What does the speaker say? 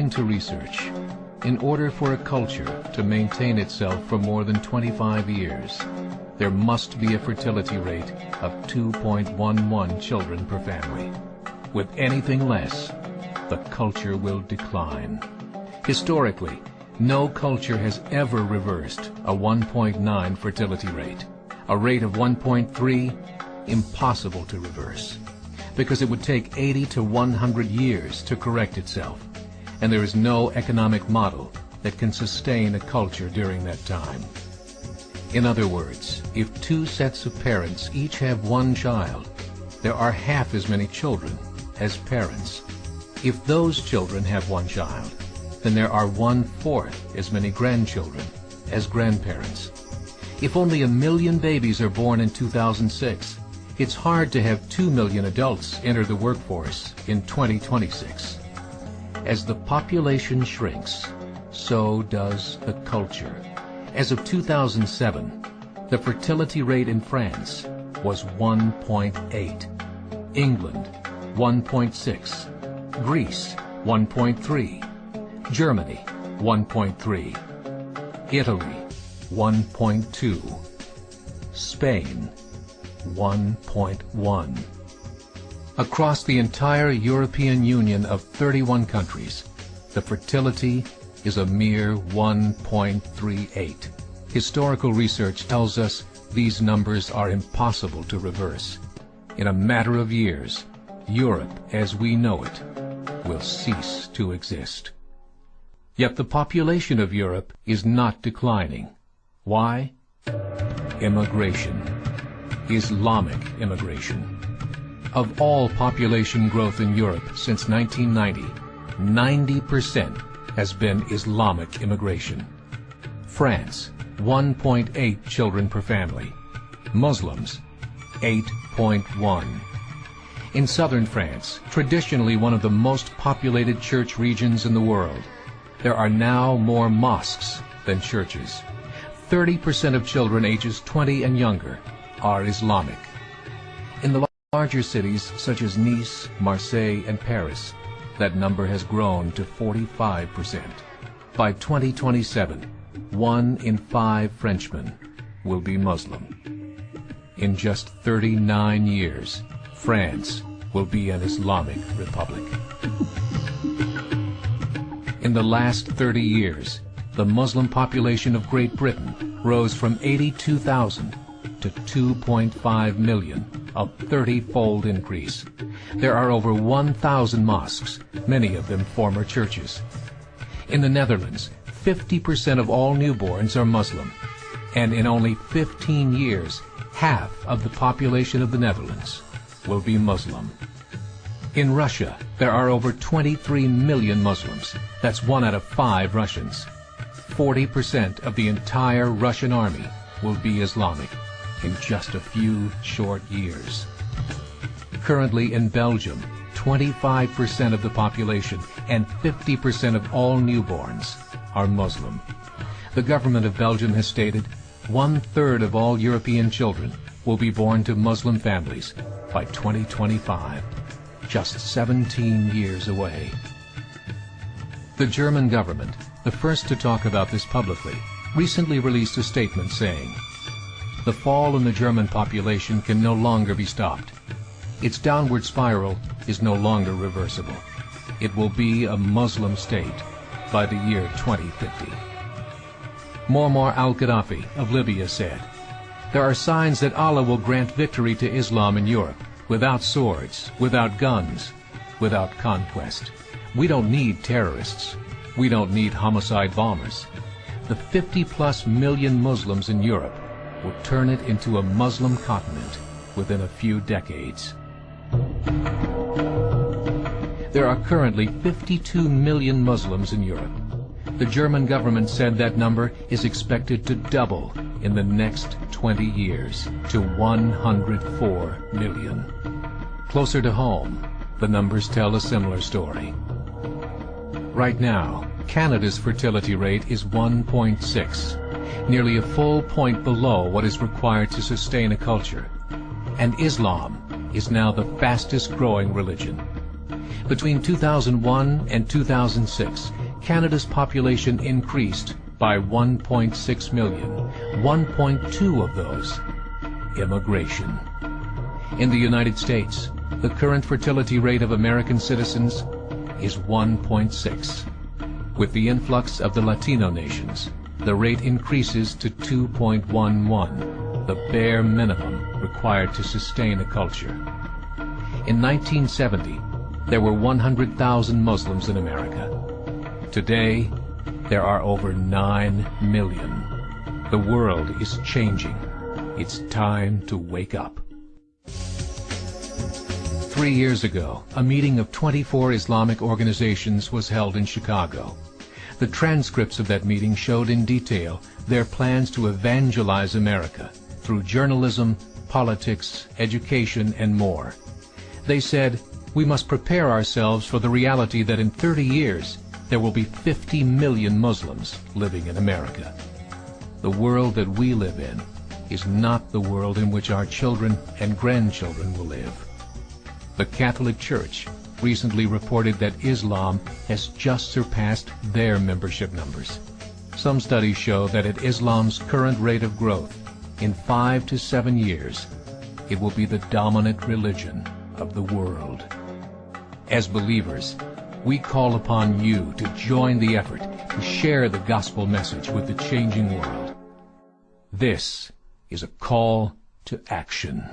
According to research, in order for a culture to maintain itself for more than 25 years, there must be a fertility rate of 2.11 children per family. With anything less, the culture will decline. Historically, no culture has ever reversed a 1.9 fertility rate. A rate of 1.3, impossible to reverse, because it would take 80 to 100 years to correct itself, and there is no economic model that can sustain a culture during that time. In other words, if two sets of parents each have one child, there are half as many children as parents. If those children have one child, then there are 1/4 as many grandchildren as grandparents. If only 1 million babies are born in 2006, it's hard to have 2 million adults enter the workforce in 2026. As the population shrinks, so does the culture. As of 2007, the fertility rate in France was 1.8, England 1.6, Greece 1.3, Germany 1.3, Italy 1.2, Spain 1.1. Across the entire European Union of 31 countries, the fertility is a mere 1.38. Historical research tells us these numbers are impossible to reverse. In a matter of years, Europe as we know it will cease to exist. Yet the population of Europe is not declining. Why? Immigration. Islamic immigration. Of all population growth in Europe since 1990, 90% has been Islamic immigration. France, 1.8 children per family. Muslims, 8.1. In southern France, traditionally one of the most populated church regions in the world, there are now more mosques than churches. 30% of children ages 20 and younger are Islamic. In the larger cities such as Nice, Marseille, and Paris, that number has grown to 45%. By 2027, 1 in 5 Frenchmen will be Muslim. In just 39 years, France will be an Islamic republic. In the last 30 years, the Muslim population of Great Britain rose from 82,000 to 2.5 million, a 30-fold increase. There are over 1,000 mosques, many of them former churches. In the Netherlands, 50% of all newborns are Muslim, and in only 15 years, half of the population of the Netherlands will be Muslim. In Russia, there are over 23 million Muslims. That's 1 out of 5 Russians. 40% of the entire Russian army will be Islamic in just a few short years. Currently in Belgium, 25% of the population and 50% of all newborns are Muslim. The government of Belgium has stated 1/3 of all European children will be born to Muslim families by 2025, just 17 years away. The German government, the first to talk about this publicly, recently released a statement saying, "The fall in the German population can no longer be stopped. Its downward spiral is no longer reversible. It will be a Muslim state by the year 2050. Muammar al-Gaddafi of Libya said, "There are signs that Allah will grant victory to Islam in Europe, without swords, without guns, without conquest. We don't need terrorists. We don't need homicide bombers. The 50+ million Muslims in Europe will turn it into a Muslim continent within a few decades." There are currently 52 million Muslims in Europe. The German government said that number is expected to double in the next 20 years to 104 million. Closer to home, the numbers tell a similar story. Right now, Canada's fertility rate is 1.6, nearly a full point below what is required to sustain a culture. And Islam is now the fastest growing religion. Between 2001 and 2006, Canada's population increased by 1.6 million, 1.2 of those immigration. In the United States, the current fertility rate of American citizens is 1.6. With the influx of the Latino nations, the rate increases to 2.11, the bare minimum required to sustain a culture. In 1970, there were 100,000 Muslims in America. Today, there are over 9 million. The world is changing. It's time to wake up. 3 years ago, a meeting of 24 Islamic organizations was held in Chicago. The transcripts of that meeting showed in detail their plans to evangelize America through journalism, politics, education, and more. They said, we must prepare ourselves for the reality that in 30 years, there will be 50 million Muslims living in America. The world that we live in is not the world in which our children and grandchildren will live. The Catholic Church recently reported that Islam has just surpassed their membership numbers. Some studies show that at Islam's current rate of growth, in 5 to 7 years, it will be the dominant religion of the world. As believers, we call upon you to join the effort to share the gospel message with the changing world. This is a call to action.